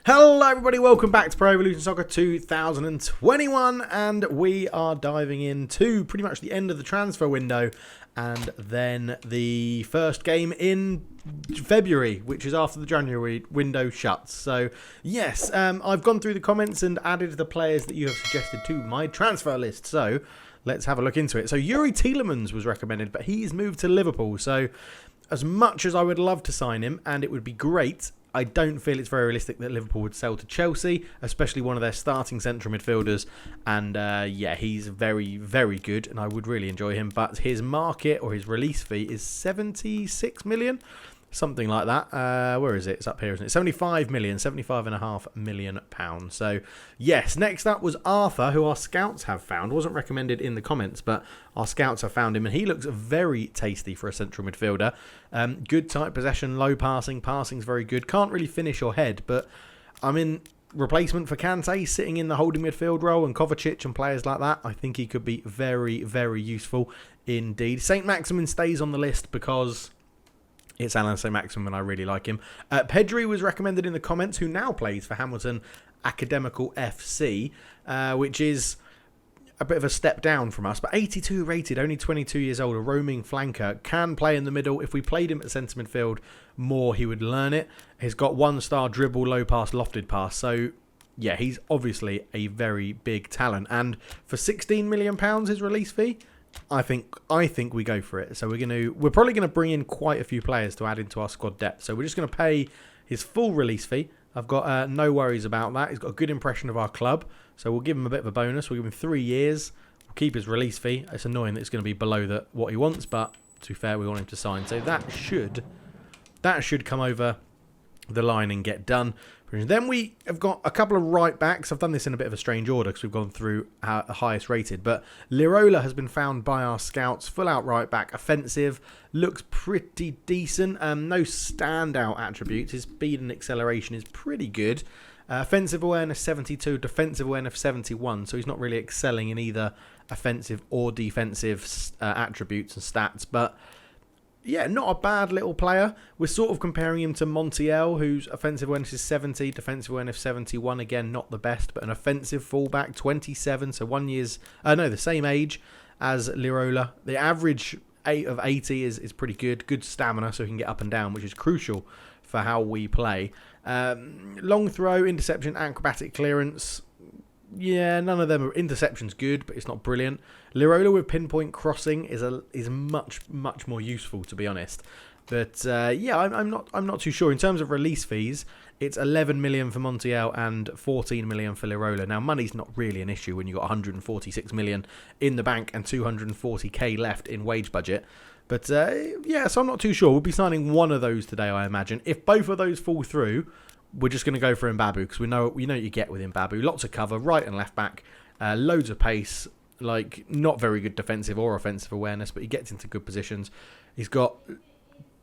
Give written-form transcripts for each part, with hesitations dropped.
Hello everybody, welcome back to Pro Evolution Soccer 2021, and we are diving into pretty much the end of the transfer window and then the first game in February, which is after the January window shuts. So yes, I've gone through the comments and added the players that you have suggested to my transfer list, so let's have a look into it. So Yuri Tielemans was recommended, but he's moved to Liverpool, so as much as I would love to sign him, and it would be great, I don't feel it's very realistic that Liverpool would sell to Chelsea, especially one of their starting central midfielders. And yeah, he's very, very good, and I would really enjoy him. But his market or his release fee is 76 million, something like that. Where is it? It's up here, isn't it? 75 million, 75.5 million pounds. So yes, next up was Arthur, who our scouts have found. Wasn't recommended in the comments, but our scouts have found him, and he looks very tasty for a central midfielder. Good tight possession, low passing. Passing's very good. Can't really finish or head, but I mean, replacement for Kante, sitting in the holding midfield role, and Kovacic and players like that. I think he could be very, very useful indeed. St. Maximin stays on the list because it's Alan St. Maximin and I really like him. Pedri was recommended in the comments, who now plays for Hamilton Academical FC, which is a bit of a step down from us, but 82 rated, only 22 years old, a roaming flanker, can play in the middle. If we played him at centre midfield more, he would learn it. He's got 1-star dribble, low pass, lofted pass. So yeah, he's obviously a very big talent. And for £16 million, his release fee, I think we go for it. So we're probably gonna bring in quite a few players to add into our squad depth. So we're just gonna pay his full release fee. I've got no worries about that. He's got a good impression of our club, so we'll give him a bit of a bonus. We'll give him 3 years. We'll keep his release fee. It's annoying that it's going to be below what he wants, but to be fair, we want him to sign. So that should come over the line and get done. Then we have got a couple of right backs. I've done this in a bit of a strange order because we've gone through the highest rated. But Lirola has been found by our scouts. Full out right back, offensive, looks pretty decent. No standout attributes. His speed and acceleration is pretty good. Offensive awareness 72, defensive awareness 71. So he's not really excelling in either offensive or defensive attributes and stats. But yeah, not a bad little player. We're sort of comparing him to Montiel, whose offensive awareness is 70, defensive awareness 71. Again, not the best, but an offensive fullback, 27. So the same age as Lirola. The average of 80 is pretty good. Good stamina, so he can get up and down, which is crucial for how we play. Long throw, interception, acrobatic clearance. Yeah, none of them are. Interception's good, but it's not brilliant. Lirola with pinpoint crossing is much more useful, to be honest. But yeah, I'm not too sure in terms of release fees. It's 11 million for Montiel and 14 million for Lirola. Now, money's not really an issue when you've got 146 million in the bank and 240k left in wage budget. But yeah, so I'm not too sure. We'll be signing one of those today, I imagine. If both of those fall through, we're just going to go for Mbabu, because we know what you get with Mbabu. Lots of cover, right and left back, loads of pace, like not very good defensive or offensive awareness, but he gets into good positions. He's got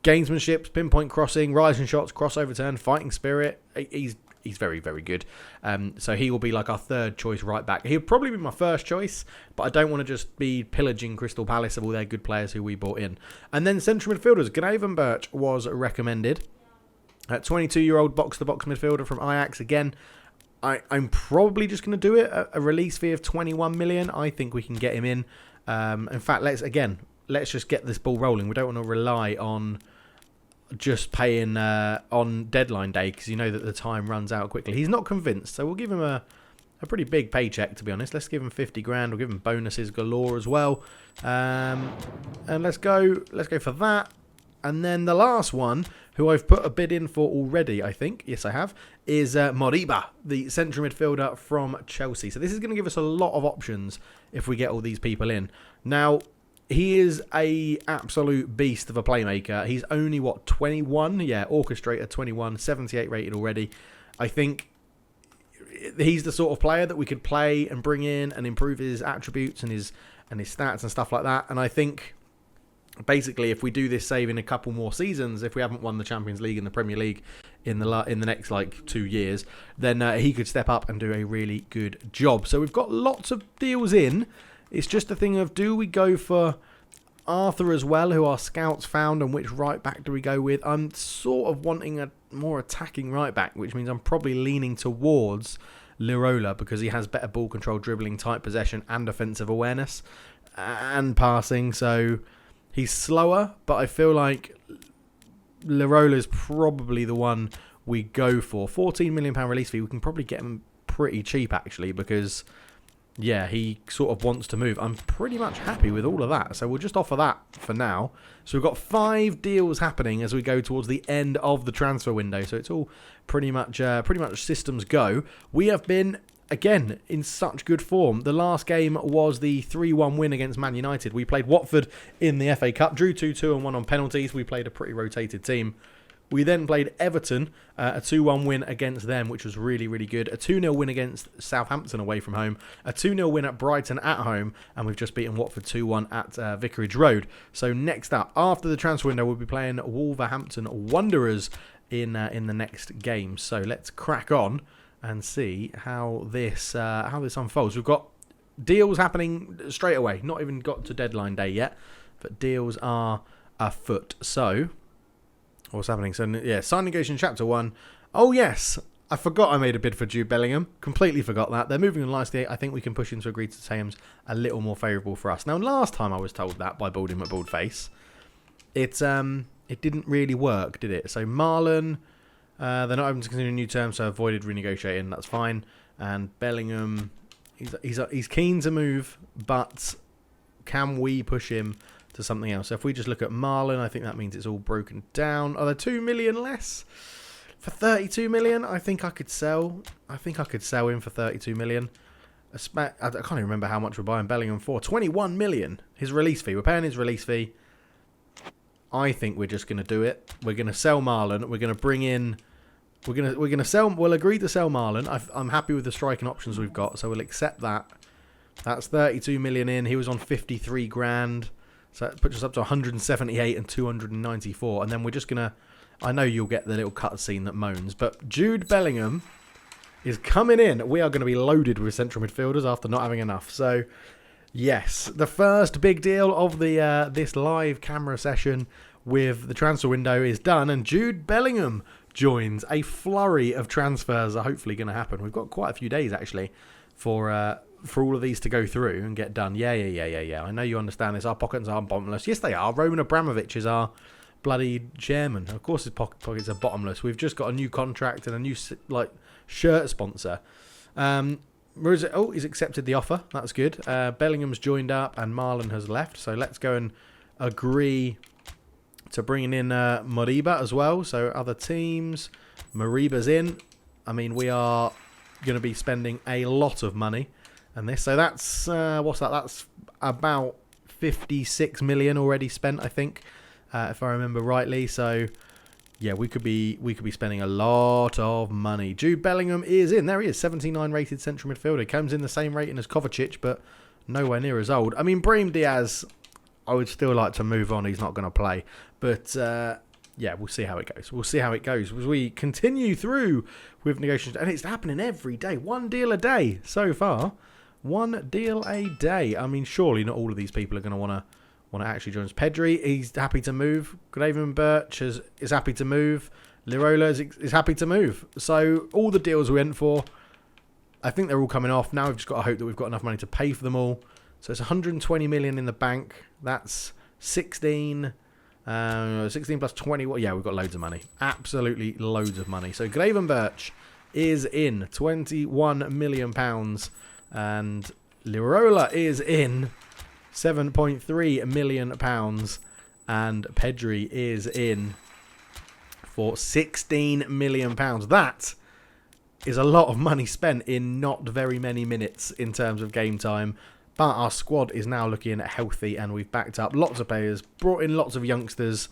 gamesmanship, pinpoint crossing, rising shots, crossover turn, fighting spirit. He's very, very good. So he will be like our third choice right back. He'll probably be my first choice, but I don't want to just be pillaging Crystal Palace of all their good players who we bought in. And then central midfielders, Gnaven Birch was recommended. 22-year-old box-to-box midfielder from Ajax. Again, I'm probably just going to do it. A release fee of 21 million. I think we can get him in. In fact, let's just get this ball rolling. We don't want to rely on just paying on deadline day, because you know that the time runs out quickly. He's not convinced, so we'll give him a pretty big paycheck, to be honest. Let's give him 50 grand. We'll give him bonuses galore as well. And let's go for that. And then the last one, who I've put a bid in for already, I think, yes I have, is Moriba, the central midfielder from Chelsea. So this is going to give us a lot of options if we get all these people in. Now, he is a absolute beast of a playmaker. He's only, 21? Yeah, Orchestrator 21, 78 rated already. I think he's the sort of player that we could play and bring in and improve his attributes and his stats and stuff like that. And I think basically, if we do this save in a couple more seasons, if we haven't won the Champions League and the Premier League in the next 2 years, then he could step up and do a really good job. So we've got lots of deals in. It's just a thing of, do we go for Arthur as well, who our scouts found, and which right back do we go with? I'm sort of wanting a more attacking right back, which means I'm probably leaning towards Lirola because he has better ball control, dribbling, tight possession, and offensive awareness and passing. So he's slower, but I feel like Lirola is probably the one we go for. £14 million release fee. We can probably get him pretty cheap actually because, yeah, he sort of wants to move. I'm pretty much happy with all of that. So we'll just offer that for now. So we've got 5 deals happening as we go towards the end of the transfer window. So it's all pretty much systems go. We have been, again, in such good form. The last game was the 3-1 win against Man United. We played Watford in the FA Cup, drew 2-2 and won on penalties. We played a pretty rotated team. We then played Everton, a 2-1 win against them, which was really, really good. A 2-0 win against Southampton away from home. A 2-0 win at Brighton at home. And we've just beaten Watford 2-1 at Vicarage Road. So next up, after the transfer window, we'll be playing Wolverhampton Wanderers in the next game. So let's crack on and see how this unfolds. We've got deals happening straight away. Not even got to deadline day yet. But deals are afoot. So what's happening? So, yeah, sign negotiation chapter 1. Oh, yes. I forgot I made a bid for Jude Bellingham. Completely forgot that. They're moving on nicely. I think we can push him to agree to terms a little more favourable for us. Now, last time I was told that by Baldy McBaldface, it didn't really work, did it? So, Marlon, they're not open to considering new terms, so avoided renegotiating. That's fine. And Bellingham, he's keen to move, but can we push him to something else? So if we just look at Marlon, I think that means it's all broken down. Are there 2 million less? For 32 million, I think I could sell. I think I could sell him for 32 million. I can't even remember how much we're buying Bellingham for. 21 million. His release fee. We're paying his release fee. I think we're just going to do it. We're going to sell Marlon. We're going to bring in. We're going to sell. We'll agree to sell Marlon. I'm happy with the striking options we've got, so we'll accept that. That's 32 million in. He was on 53 grand. So it puts us up to 178 and 294. And then we're just going to... I know you'll get the little cutscene that moans. But Jude Bellingham is coming in. We are going to be loaded with central midfielders after not having enough. So, yes. The first big deal of the this live camera session with the transfer window is done. And Jude Bellingham joins. A flurry of transfers are hopefully going to happen. We've got quite a few days, actually, for all of these to go through and get done. Yeah. I know you understand this. Our pockets are bottomless. Yes, they are. Roman Abramovich is our bloody chairman. Of course his pockets are bottomless. We've just got a new contract and a new shirt sponsor. He's accepted the offer. That's good. Bellingham's joined up and Marlon has left. So let's go and agree to bringing in Moriba as well. So other teams. Moriba's in. I mean, we are going to be spending a lot of money. And this, so that's what's that? That's about 56 million already spent, I think, if I remember rightly. So yeah, we could be spending a lot of money. Jude Bellingham is in. There he is, 79 rated central midfielder. Comes in the same rating as Kovacic, but nowhere near as old. I mean, Brahim Diaz, I would still like to move on. He's not going to play, but yeah, we'll see how it goes. We'll see how it goes as we continue through with negotiations, and it's happening every day. 1 deal a day so far. 1 deal a day. I mean, surely not all of these people are going to want to actually join us. Pedri, he's happy to move. Graven Birch is happy to move. Lirola is happy to move. So all the deals we went for, I think they're all coming off. Now we've just got to hope that we've got enough money to pay for them all. So it's 120 million in the bank. That's 16 plus 20. Well, yeah, we've got loads of money. Absolutely loads of money. So Graven Birch is in. £21 million. And Lirola is in. £7.3 million. And Pedri is in for £16 million. That is a lot of money spent in not very many minutes in terms of game time. But our squad is now looking healthy and we've backed up lots of players, brought in lots of youngsters.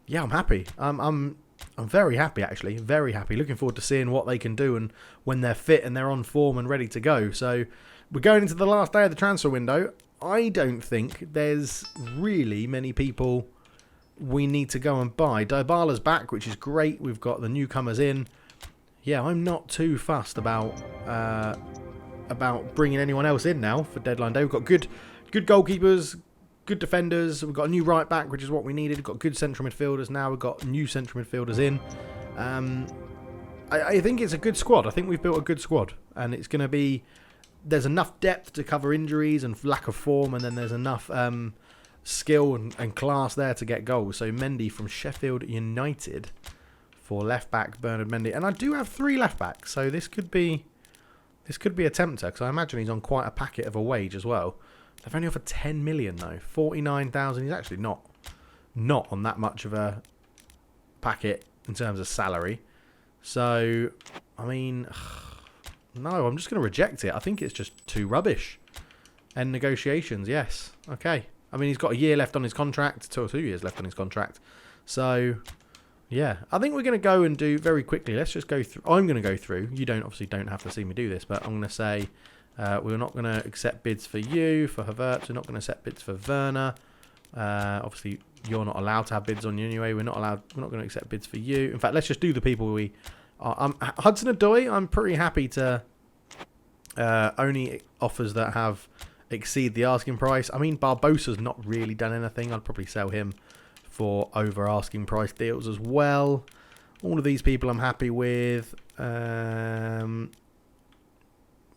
Yeah, I'm happy. I'm very happy, actually. Very happy. Looking forward to seeing what they can do and when they're fit and they're on form and ready to go. So we're going into the last day of the transfer window. I don't think there's really many people we need to go and buy. Dybala's back, which is great. We've got the newcomers in. Yeah, I'm not too fussed about bringing anyone else in now for deadline day. We've got good goalkeepers, good defenders. We've got a new right back, which is what we needed. We've got good central midfielders. Now we've got new central midfielders in. I think it's a good squad. I think we've built a good squad. And it's going to be... There's enough depth to cover injuries and lack of form. And then there's enough skill and class there to get goals. So Mendy from Sheffield United for left back Bernard Mendy. And I do have 3 left backs. So this could be a tempter. Because I imagine he's on quite a packet of a wage as well. They've only offered 10 million though. 49,000. He's actually not on that much of a packet in terms of salary. So, I mean, no, I'm just going to reject it. I think it's just too rubbish. End negotiations, yes. Okay. I mean, he's got a year left on his contract. 2 years left on his contract. So, yeah. I think we're going to go and do very quickly. Let's just go through. I'm going to go through. You obviously don't have to see me do this, but I'm going to say we're not going to accept bids for you, for Havertz. We're not going to accept bids for Werner. Obviously, you're not allowed to have bids on you anyway. We're not going to accept bids for you. In fact, let's just do the people we are. Hudson-Odoi, I'm pretty happy to only offers that have exceed the asking price. I mean, Barbosa's not really done anything. I'd probably sell him for over asking price deals as well. All of these people I'm happy with.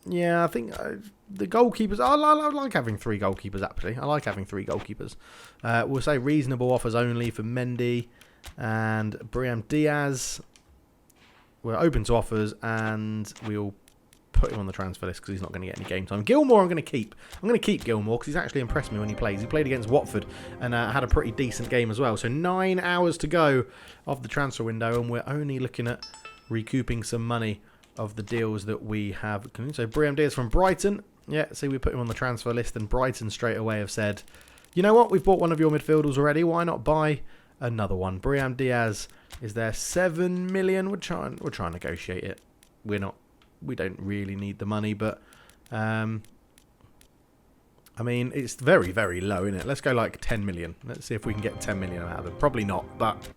Yeah, I think the goalkeepers... I like having 3 goalkeepers, actually. I like having 3 goalkeepers. We'll say reasonable offers only for Mendy and Brahim Diaz. We're open to offers, and we'll put him on the transfer list because he's not going to get any game time. Gilmore I'm going to keep. I'm going to keep Gilmore because he's actually impressed me when he plays. He played against Watford and had a pretty decent game as well. So 9 hours to go of the transfer window, and we're only looking at recouping some money of the deals that we have. So Brahim Diaz from Brighton. Yeah, see, we put him on the transfer list, and Brighton straight away have said, you know what, we've bought one of your midfielders already. Why not buy another one? Brahim Diaz is there 7 million. We're trying to negotiate it. We don't really need the money, but I mean, it's very, very low, isn't it? Let's go like 10 million. Let's see if we can get 10 million out of it. Probably not, but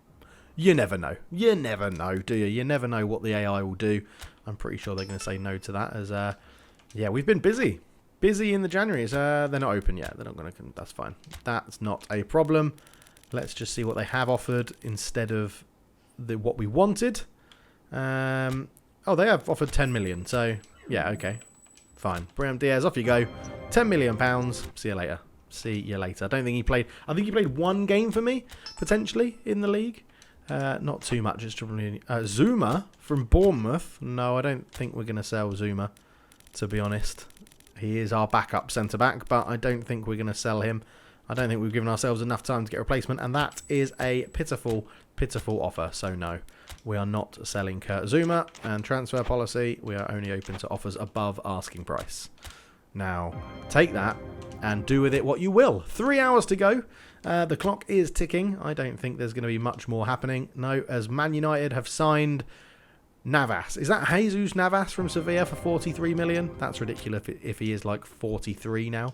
you never know. You never know, do you? You never know what the AI will do. I'm pretty sure they're going to say no to that. As yeah, we've been busy in the January. They're not open yet. They're not going to. That's fine. That's not a problem. Let's just see what they have offered instead of what we wanted. Oh, they have offered 10 million. So yeah, okay, fine. Brahim Diaz, off you go. 10 million pounds. See you later. See you later. I don't think he played. I think he played 1 game for me potentially in the league. Not too much. It's probably Zuma from Bournemouth. No, I don't think we're going to sell Zuma, to be honest. He is our backup centre-back, but I don't think we're going to sell him. I don't think we've given ourselves enough time to get a replacement, and that is a pitiful, pitiful offer. So no, we are not selling Kurt Zuma. And transfer policy, we are only open to offers above asking price. Now, take that and do with it what you will. 3 hours to go. The clock is ticking. I don't think there's going to be much more happening. No, as Man United have signed Navas. Is that Jesus Navas from Sevilla for 43 million? That's ridiculous if he is like 43 now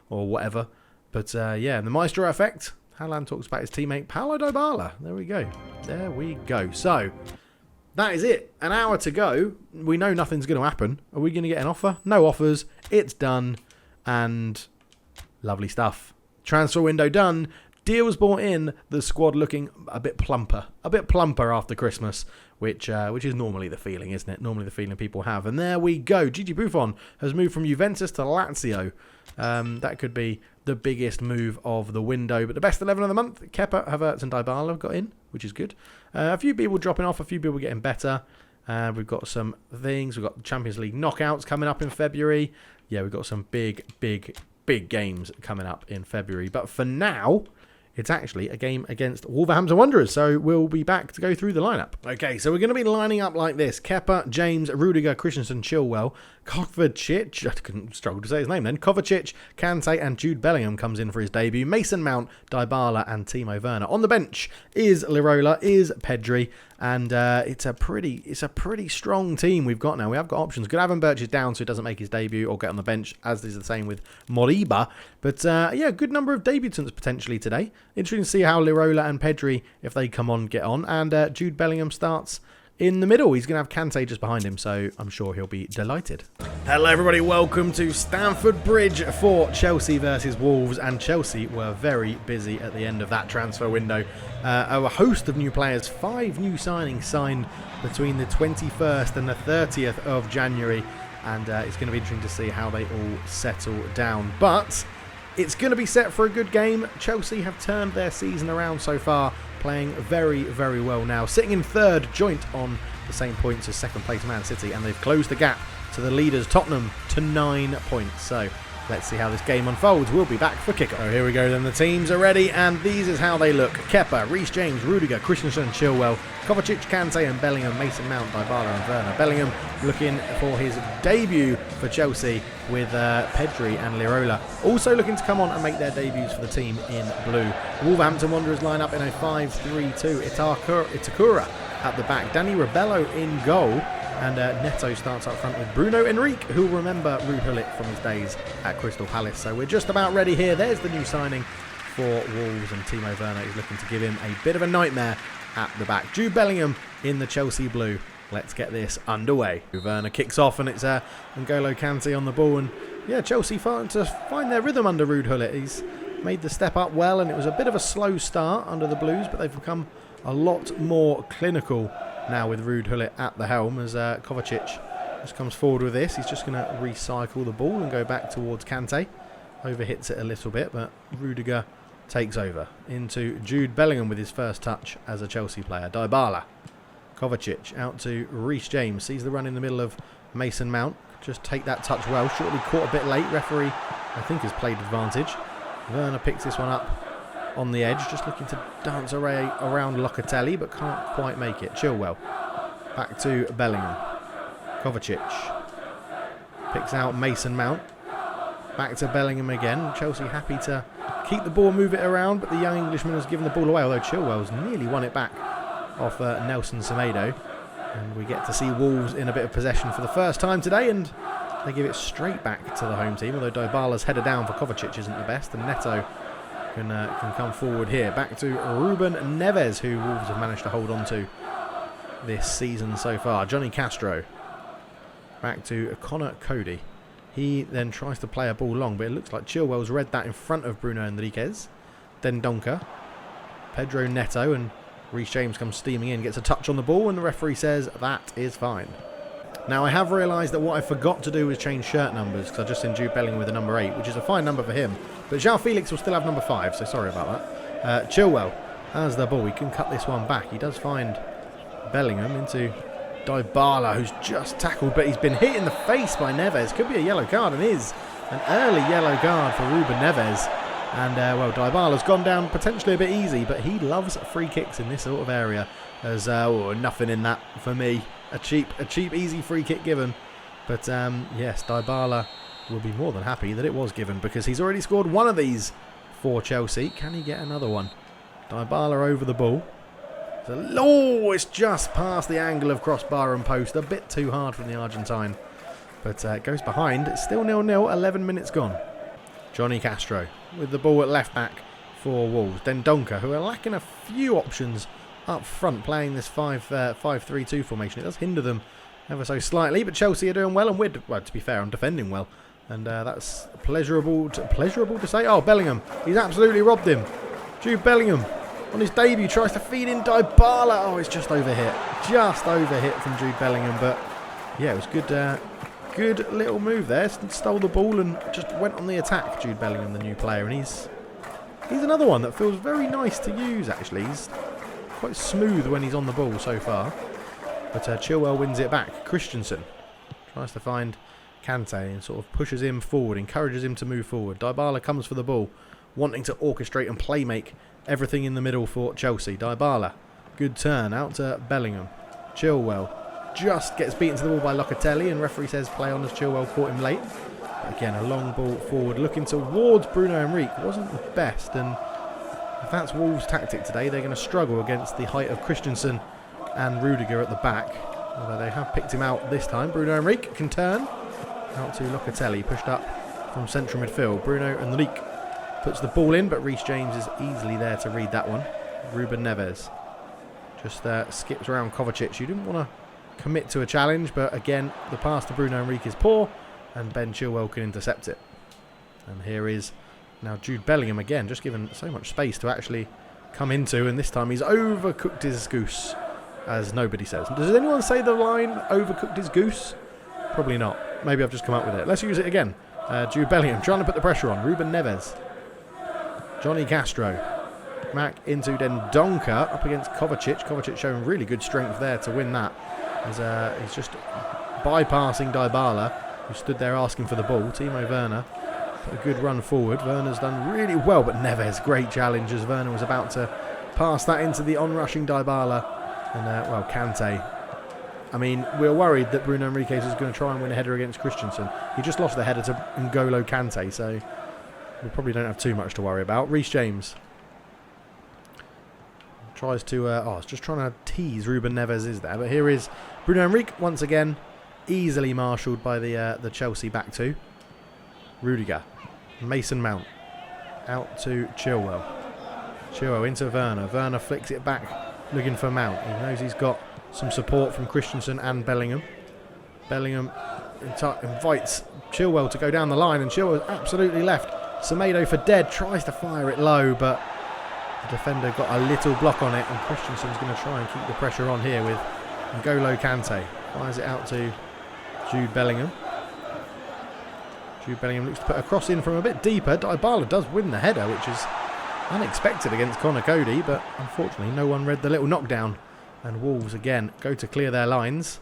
or whatever. But yeah, the Maestro effect. Haaland talks about his teammate Paulo Dybala. There we go. There we go. So, that is it. An hour to go. We know nothing's going to happen. Are we going to get an offer? No offers. It's done. And lovely stuff. Transfer window done. Deals bought in. The squad looking a bit plumper. A bit plumper after Christmas, which is normally the feeling, isn't it? Normally the feeling people have. And there we go. Gigi Buffon has moved from Juventus to Lazio. That could be the biggest move of the window. But the best 11 of the month, Kepa, Havertz and Dybala have got in, which is good. A few people dropping off. A few people getting better. We've got some things. We've got the Champions League knockouts coming up in February. Yeah, we've got some big games coming up in February. But for now, it's actually a game against Wolverhampton Wanderers. So we'll be back to go through the lineup. Okay, so we're going to be lining up like this. Kepa, James, Rudiger, Christensen, Chilwell, Kovacic, I couldn't struggle to say his name then, Kovacic, Kante and Jude Bellingham comes in for his debut. Mason Mount, Dybala and Timo Werner. On the bench is Lirola, is Pedri, and it's a pretty strong team we've got now. We have got options. Gravenberch is down, so he doesn't make his debut or get on the bench, as is the same with Moriba. But yeah, good number of debutants potentially today. Interesting to see how Lirola and Pedri, if they come on, get on. And Jude Bellingham starts in the middle. He's going to have Kante just behind him, so I'm sure he'll be delighted. Hello everybody, welcome to Stamford Bridge for Chelsea versus Wolves, and Chelsea were very busy at the end of that transfer window. A host of new players, 5 new signings signed between the 21st and the 30th of January, and it's going to be interesting to see how they all settle down. But it's going to be set for a good game. Chelsea have turned their season around so far, playing very, very well now, sitting in third, joint on the same points as second place Man City, and they've closed the gap to the leaders Tottenham to 9 points. So let's see how this game unfolds. We'll be back for kickoff. So here we go then, the teams are ready, and these is how they look. Kepa, Reece James, Rudiger, Christensen, Chilwell, Kovacic, Kante and Bellingham, Mason Mount, Dybala and Werner. Bellingham looking for his debut for Chelsea with Pedri and Lirola also looking to come on and make their debuts for the team in blue. Wolverhampton Wanderers line up in a 5-3-2. Itakura at the back, Danny Rebello in goal. And Neto starts up front with Bruno Henrique, who will remember Ruud Gullit from his days at Crystal Palace. So we're just about ready here. There's the new signing for Wolves, and Timo Werner is looking to give him a bit of a nightmare at the back. Jude Bellingham in the Chelsea blue. Let's get this underway. Werner kicks off, and it's N'Golo Kante on the ball. And yeah, Chelsea starting to find their rhythm under Ruud Gullit. He's made the step up well, and it was a bit of a slow start under the Blues, but they've become a lot more clinical now with Ruud Gullit at the helm, as Kovacic just comes forward with this. He's just going to recycle the ball and go back towards Kante. Overhits it a little bit, but Rudiger takes over into Jude Bellingham with his first touch as a Chelsea player. Dybala. Kovacic out to Reece James. Sees the run in the middle of Mason Mount. Just take that touch well. Shortly caught a bit late. Referee, I think, has played advantage. Werner picks this one up on the edge, just looking to dance around Locatelli, but can't quite make it. Chilwell back to Bellingham. Kovacic picks out Mason Mount. Back to Bellingham again. Chelsea happy to keep the ball, move it around, but the young Englishman has given the ball away, although Chilwell's nearly won it back off Nelson Semedo. And we get to see Wolves in a bit of possession for the first time today, and they give it straight back to the home team, although Dybala's header down for Kovacic isn't the best, and Neto can come forward here. Back to Ruben Neves, who Wolves have managed to hold on to this season so far. Johnny Castro. Back to Connor Cody. He then tries to play a ball long, but it looks like Chilwell's read that in front of Bruno Henriquez. Then Donker. Pedro Neto, and Reece James comes steaming in, gets a touch on the ball, and the referee says that is fine. Now, I have realised that what I forgot to do was change shirt numbers, because I just seen Jude Bellingham with a number 8, which is a fine number for him. But João Felix will still have number 5, so sorry about that. Chilwell has the ball. He can cut this one back. He does find Bellingham into Dybala, who's just tackled, but he's been hit in the face by Neves. Could be a yellow card, and is an early yellow card for Ruben Neves. And, well, Dybala's gone down potentially a bit easy, but he loves free kicks in this sort of area. There's nothing in that for me. A cheap, easy free kick given. But, yes, Dybala will be more than happy that it was given, because he's already scored one of these for Chelsea. Can he get another one? Dybala over the ball. Oh, it's just past the angle of crossbar and post. A bit too hard from the Argentine. But it goes behind. It's still 0-0, 11 minutes gone. Johnny Castro with the ball at left back for Wolves. Then Donker, who are lacking a few options up front, playing this 5-3-2 formation. It does hinder them ever so slightly, but Chelsea are doing well, and well, to be fair, I'm defending well, and that's pleasurable to say. Oh, Bellingham, he's absolutely robbed him. Jude Bellingham on his debut tries to feed in Dybala. Oh, it's just overhit from Jude Bellingham, but yeah, it was good little move there. Stole the ball and just went on the attack. Jude Bellingham, the new player, and he's another one that feels very nice to use. Actually, he's quite smooth when he's on the ball so far. But Chilwell wins it back. Christensen tries to find Kante and sort of pushes him forward, encourages him to move forward. Dybala comes for the ball, wanting to orchestrate and play make everything in the middle for Chelsea. Dybala, good turn out to Bellingham. Chilwell just gets beaten to the ball by Locatelli, and referee says play on as Chilwell caught him late. But again, a long ball forward, looking towards Bruno Henrique. Wasn't the best, and if that's Wolves' tactic today, they're going to struggle against the height of Christensen and Rudiger at the back. Although they have picked him out this time. Bruno Henrique can turn out to Locatelli, pushed up from central midfield. Bruno Henrique puts the ball in, but Reece James is easily there to read that one. Ruben Neves just skips around Kovacic. You didn't want to commit to a challenge, but again, the pass to Bruno Henrique is poor, and Ben Chilwell can intercept it. And here is now Jude Bellingham again, just given so much space to actually come into, and this time he's overcooked his goose, as nobody says. Does anyone say the line overcooked his goose? Probably not. Maybe I've just come up with it. Let's use it again. Jude Bellingham trying to put the pressure on. Ruben Neves. Johnny Castro. Back into Dendoncker up against Kovacic. Kovacic showing really good strength there to win that. As he's just bypassing Dybala, who stood there asking for the ball. Timo Werner. A good run forward. Werner's done really well, but Neves, great challenge as Werner was about to pass that into the onrushing Dybala. And, well, Kante. I mean, we're worried that Bruno Henriques is going to try and win a header against Christensen. He just lost the header to N'Golo Kante, so we probably don't have too much to worry about. Reece James tries to... it's just trying to tease Ruben Neves is there. But here is Bruno Henriques once again, easily marshalled by the Chelsea back two. Rudiger. Mason Mount. Out to Chilwell. Chilwell into Werner. Werner flicks it back, looking for Mount. He knows he's got some support from Christensen and Bellingham. Bellingham invites Chilwell to go down the line, and Chilwell's absolutely left. Semedo for dead, tries to fire it low, but the defender got a little block on it, and Christensen's going to try and keep the pressure on here with N'Golo Kante. Fires it out to Jude Bellingham. Jude Bellingham looks to put a cross in from a bit deeper. Dybala does win the header, which is unexpected against Conor Cody, but unfortunately no one read the little knockdown. And Wolves again go to clear their lines.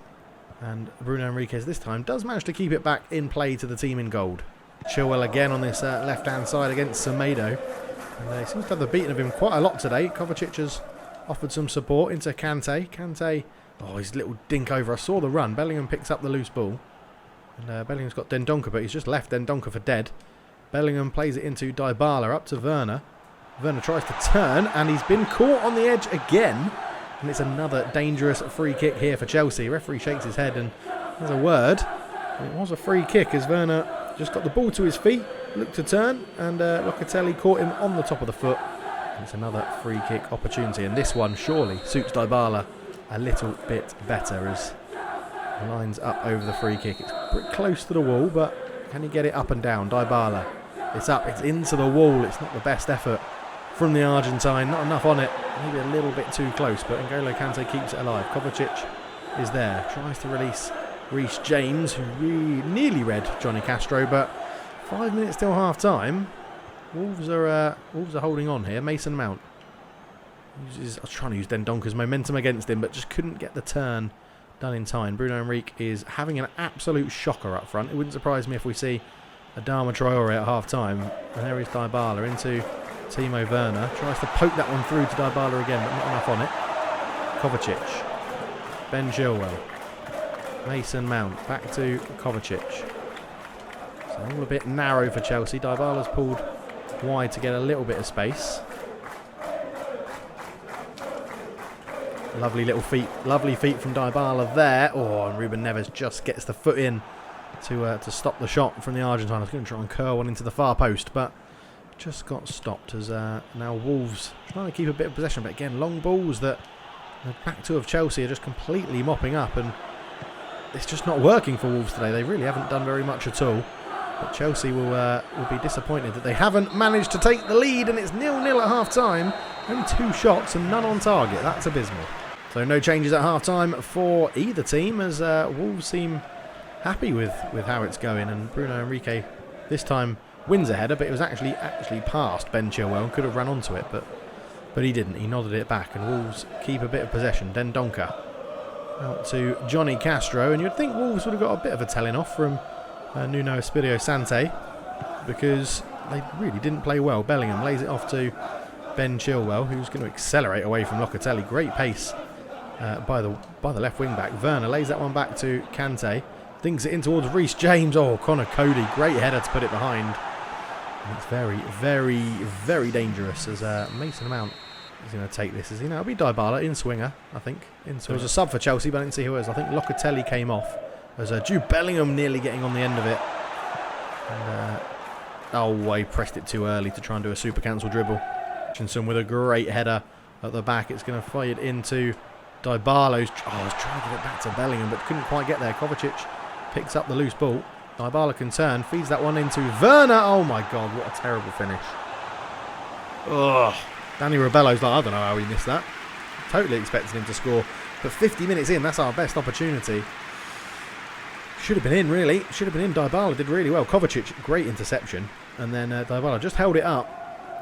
And Bruno Henriques this time does manage to keep it back in play to the team in gold. Chilwell again on this left-hand side against Semedo. And he seems to have the beating of him quite a lot today. Kovacic has offered some support into Kante. Kante, his little dink over. I saw the run. Bellingham picks up the loose ball. And Bellingham's got Dendoncker, but he's just left Dendoncker for dead. Bellingham plays it into Dybala, up to Werner. Werner tries to turn, and he's been caught on the edge again. And it's another dangerous free kick here for Chelsea. Referee shakes his head, and there's a word. It was a free kick as Werner just got the ball to his feet, looked to turn, and Locatelli caught him on the top of the foot. And it's another free kick opportunity, and this one surely suits Dybala a little bit better as lines up over the free kick. It's pretty close to the wall, but can he get it up and down? Dybala. It's up, it's into the wall. It's not the best effort from the Argentine. Not enough on it. Maybe a little bit too close, but N'Golo Kante keeps it alive. Kovacic is there. Tries to release Reece James, who really nearly read Johnny Castro, but 5 minutes till half time. Wolves are holding on here. Mason Mount. I was trying to use Dendoncker's momentum against him, but just couldn't get the turn done in time. Bruno Henriques is having an absolute shocker up front. It wouldn't surprise me if we see Adama Traore at half time. And there is Dybala into Timo Werner. Tries to poke that one through to Dybala again, but not enough on it. Kovacic. Ben Chilwell. Mason Mount. Back to Kovacic. So all a bit narrow for Chelsea. Dybala's pulled wide to get a little bit of space. Lovely little feet. Lovely feet from Dybala there. And Ruben Neves just gets the foot in to stop the shot from the Argentine. I was going to try and curl one into the far post, but just got stopped as now Wolves trying to keep a bit of possession. But again, long balls that the back two of Chelsea are just completely mopping up, and it's just not working for Wolves today. They really haven't done very much at all. But Chelsea will be disappointed that they haven't managed to take the lead, and it's 0-0 at half-time. Only 2 shots and none on target. That's abysmal. So no changes at half-time for either team, as Wolves seem happy with how it's going. And Bruno Henriques this time wins a header, but it was actually past Ben Chilwell and could have run onto it, but he didn't. He nodded it back, and Wolves keep a bit of possession. Dendoncker out to Johnny Castro, and you'd think Wolves would have got a bit of a telling off from Nuno Espirito Sante, because they really didn't play well. Bellingham lays it off to Ben Chilwell, who's going to accelerate away from Locatelli. Great pace by the left wing back. Werner lays that one back to Kante, thinks it in towards Reece James. Conor Cody, great header to put it behind. And it's very, very, very dangerous as Mason Mount is going to take this. As it'll be Dybala in swinger, I think. There was a sub for Chelsea, but I didn't see who it was. I think Locatelli came off. There's Jude Bellingham nearly getting on the end of it. And, he pressed it too early to try and do a super cancel dribble. Hutchinson with a great header at the back. It's going to fire it into Dybala. I was trying to get it back to Bellingham, but couldn't quite get there. Kovacic picks up the loose ball. Dybala can turn, feeds that one into Werner. Oh my God, what a terrible finish. Ugh. Danny Rebello's like, I don't know how he missed that. Totally expected him to score. But 50 minutes in, that's our best opportunity. Should have been in, really. Should have been in. Dybala did really well. Kovacic, great interception. And then Dybala just held it up.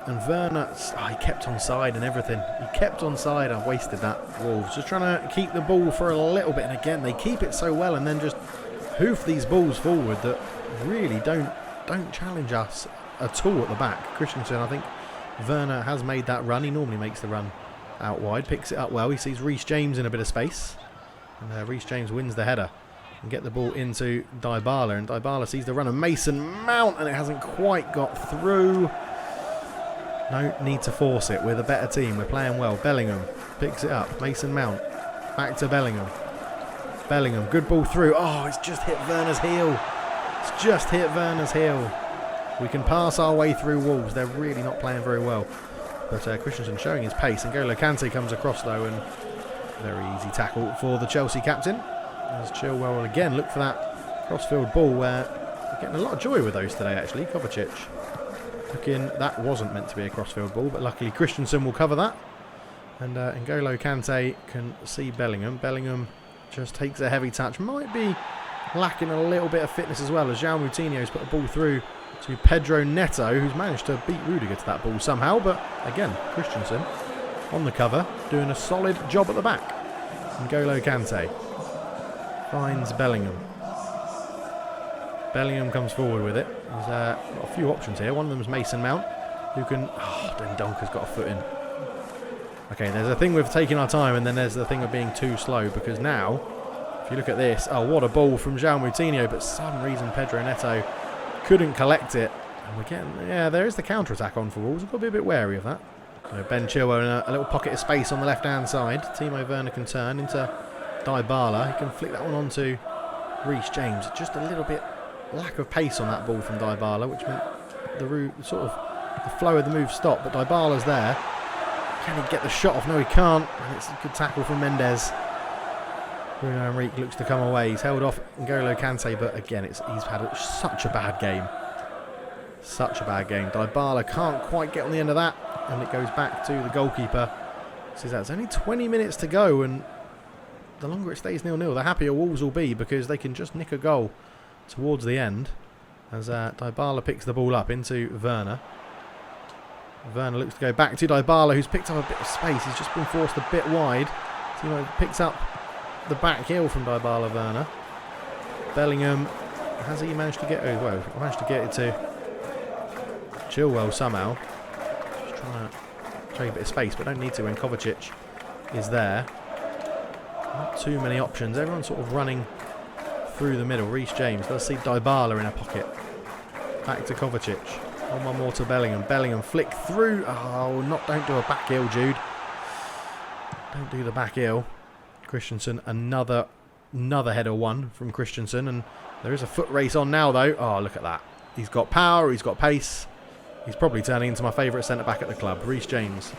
And Werner, he kept on side and everything. He kept on side. I wasted that. Wolves just trying to keep the ball for a little bit. And again, they keep it so well and then just hoof these balls forward that really don't challenge us at all at the back. Christensen, I think Werner has made that run. He normally makes the run out wide. Picks it up well. He sees Reece James in a bit of space. And Reece James wins the header. And get the ball into Dybala. And Dybala sees the run of Mason Mount. And it hasn't quite got through. No need to force it. We're the better team. We're playing well. Bellingham picks it up. Mason Mount. Back to Bellingham. Bellingham. Good ball through. Oh, it's just hit Werner's heel. It's just hit Werner's heel. We can pass our way through Wolves. They're really not playing very well. But Christensen showing his pace. And N'Golo Kante comes across though. And very easy tackle for the Chelsea captain. As Chilwell will again look for that crossfield ball where we're getting a lot of joy with those today actually. Kovacic looking, that wasn't meant to be a crossfield ball, but luckily Christensen will cover that. And N'Golo Kante can see Bellingham. Bellingham just takes a heavy touch. Might be lacking a little bit of fitness as well as João Moutinho's put a ball through to Pedro Neto, who's managed to beat Rudiger to that ball somehow. But again, Christensen on the cover, doing a solid job at the back. N'Golo Kante finds Bellingham. Bellingham comes forward with it. There's got a few options here. One of them is Mason Mount, who can... Oh, Dendonka's got a foot in. Okay, there's a thing with taking our time, and then there's the thing of being too slow, because now, if you look at this, oh, what a ball from João Moutinho, but for some reason Pedro Neto couldn't collect it. And we're getting... Yeah, there is the counter-attack on for Wolves. We've got to be a bit wary of that. So Ben Chilwell in a little pocket of space on the left-hand side. Timo Werner can turn into Dybala. He can flick that one onto Reece James. Just a little bit lack of pace on that ball from Dybala, which meant the flow of the move stopped. But Dybala's there. Can he get the shot off? No, he can't. And it's a good tackle from Mendes. Bruno Henrique looks to come away. He's held off N'Golo Kante, but again, he's had such a bad game. Such a bad game. Dybala can't quite get on the end of that, and it goes back to the goalkeeper. Says that's only 20 minutes to go, and the longer it stays 0-0, the happier Wolves will be, because they can just nick a goal towards the end. As Dybala picks the ball up into Werner. Werner looks to go back to Dybala, who's picked up a bit of space. He's just been forced a bit wide. Timo picks up the back heel from Dybala. Werner. Bellingham, has he managed to get... Oh, well, managed to get it to Chilwell somehow. Just trying to trade a bit of space, but don't need to when Kovacic is there. Not too many options. Everyone's sort of running through the middle. Reece James does see Dybala in a pocket. Back to Kovacic. One more to Bellingham. Bellingham flick through. Oh, don't do a back heel, Jude. Don't do the back heel. Christensen, another header one from Christensen, and there is a foot race on now though. Oh, look at that. He's got power, he's got pace. He's probably turning into my favourite centre-back at the club. Reece James.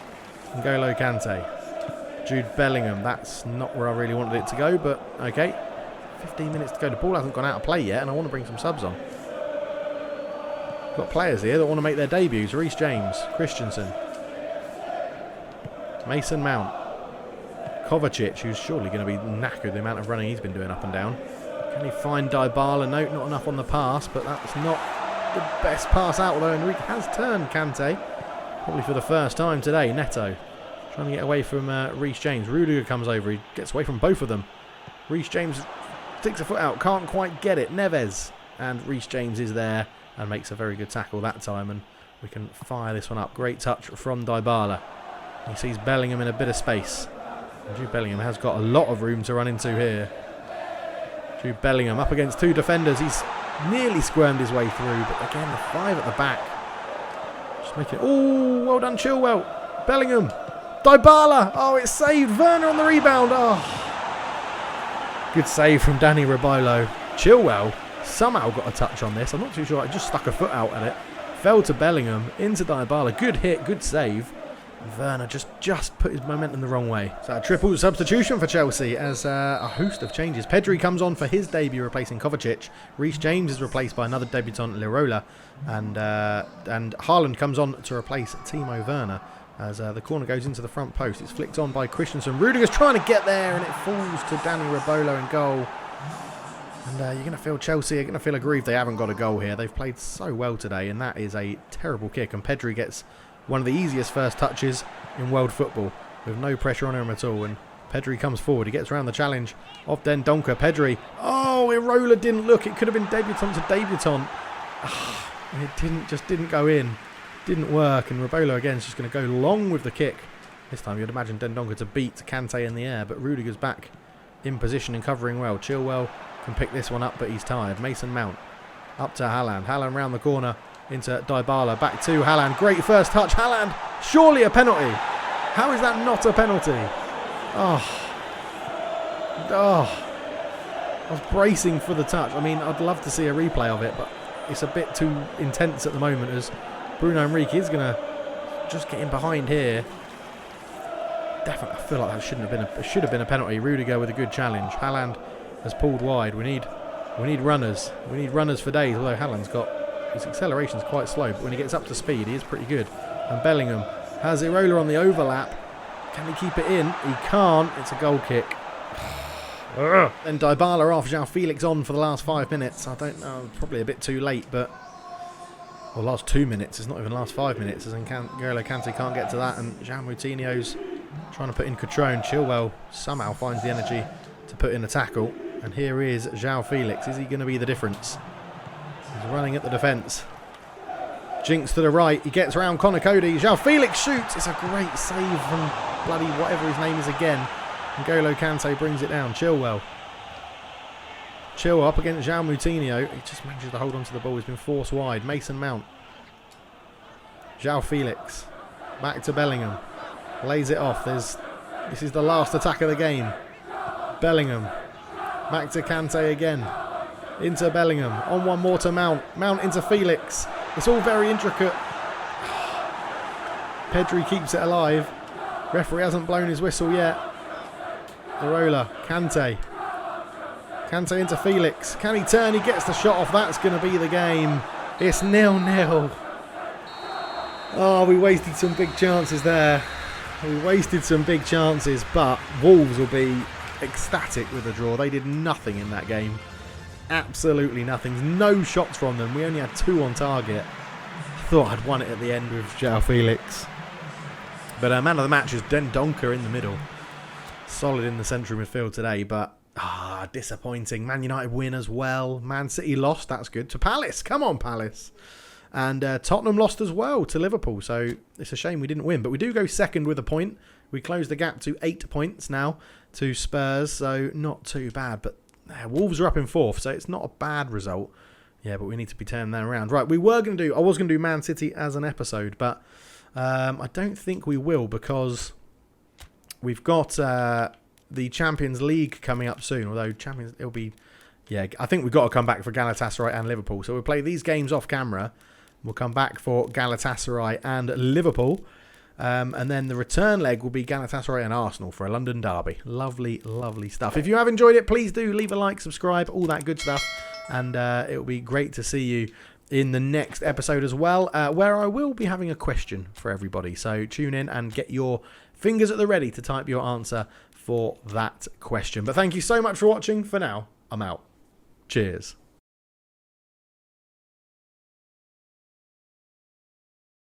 N'Golo Kante. Jude Bellingham. That's not where I really wanted it to go, but okay. 15 minutes to go. The ball hasn't gone out of play yet, and I want to bring some subs on. Got players here that want to make their debuts. Reece James. Christensen. Mason Mount. Kovacic, who's surely going to be knackered the amount of running he's been doing up and down. Can he find Dybala? No, not enough on the pass, but that's not the best pass out, although Enrique has turned Kante, probably for the first time today. Neto trying to get away from Reece James. Rudiger comes over, he gets away from both of them. Reece James sticks a foot out, can't quite get it. Neves, and Reece James is there and makes a very good tackle that time, and we can fire this one up. Great touch from Dybala. He sees Bellingham in a bit of space. And Jude Bellingham has got a lot of room to run into here. Jude Bellingham up against two defenders. He's nearly squirmed his way through, but again, the five at the back. Just making it. Oh, well done, Chilwell. Bellingham. Dybala. Oh, it's saved. Werner on the rebound. Oh. Good save from Danny Rebolo. Chilwell somehow got a touch on this. I'm not too sure. I just stuck a foot out at it. Fell to Bellingham. Into Dybala. Good hit. Good save. Werner just put his momentum the wrong way. So a triple substitution for Chelsea as a host of changes. Pedri comes on for his debut replacing Kovacic. Reece James is replaced by another debutant, Lirola. And Haaland comes on to replace Timo Werner as the corner goes into the front post. It's flicked on by Christensen. Rudiger's trying to get there and it falls to Danny Rebolo in goal. And you're going to feel Chelsea are going to feel aggrieved they haven't got a goal here. They've played so well today and that is a terrible kick. And Pedri gets one of the easiest first touches in world football with no pressure on him at all. And Pedri comes forward. He gets around the challenge of Dendoncker. Pedri. Oh, Irola didn't look. It could have been debutant to debutant. It didn't go in. Didn't work. And Rebolo again is just going to go long with the kick. This time you'd imagine Dendoncker to beat Kante in the air. But Rudiger's back in position and covering well. Chilwell can pick this one up, but he's tired. Mason Mount up to Haaland. Haaland round the corner into Dybala. Back to Haaland. Great first touch. Haaland. Surely a penalty. How is that not a penalty? Oh. I was bracing for the touch. I mean, I'd love to see a replay of it, but it's a bit too intense at the moment as Bruno Henrique is going to just get in behind here. Definitely, I feel like that should have been a penalty. Rudiger with a good challenge. Haaland has pulled wide. We need runners. We need runners for days. Although Haaland's got his acceleration's quite slow, but when he gets up to speed, he is pretty good. And Bellingham has Irola on the overlap. Can he keep it in? He can't. It's a goal kick. Then Dybala off. João Felix on for the last 5 minutes. I don't know. Probably a bit too late, but well, last 2 minutes. It's not even last 5 minutes. As N'Golo Kante can't get to that, and João Moutinho's trying to put in Cotrone. Chilwell somehow finds the energy to put in a tackle. And here is João Felix. Is he going to be the difference? He's running at the defence. Jinx to the right. He gets around Connor Cody. João Felix shoots. It's a great save from bloody whatever his name is again. N'Golo Kante brings it down. Chilwell up against João Moutinho. He just manages to hold on to the ball. He's been forced wide. Mason Mount. João Felix. Back to Bellingham. Lays it off. This is the last attack of the game. Bellingham. Back to Kante again. Into Bellingham. On one more to Mount. Mount into Felix. It's all very intricate. Pedri keeps it alive. Referee hasn't blown his whistle yet. Irola. Kante. Kante into Felix. Can he turn? He gets the shot off. That's going to be the game. It's 0-0. Oh, we wasted some big chances there. We wasted some big chances, but Wolves will be ecstatic with the draw. They did nothing in that game. Absolutely nothing. No shots from them. We only had 2 on target. I thought I'd won it at the end with João Felix. But man of the match is Dendoncker in the middle. Solid in the central midfield today, but disappointing. Man United win as well. Man City lost. That's good. To Palace. Come on, Palace. And Tottenham lost as well to Liverpool. So it's a shame we didn't win. But we do go second with a point. We close the gap to 8 points now to Spurs. So not too bad. But Wolves are up in 4th. So it's not a bad result. Yeah, but we need to be turning that around. Right, I was going to do Man City as an episode. But I don't think we will because we've got the Champions League coming up soon. Although it'll be... Yeah, I think we've got to come back for Galatasaray and Liverpool. So we'll play these games off camera. We'll come back for Galatasaray and Liverpool. And then the return leg will be Galatasaray and Arsenal for a London derby. Lovely, lovely stuff. If you have enjoyed it, please do leave a like, subscribe, all that good stuff. And it will be great to see you in the next episode as well, where I will be having a question for everybody. So tune in and get your fingers at the ready to type your answer for that question. But thank you so much for watching. For now, I'm out. Cheers.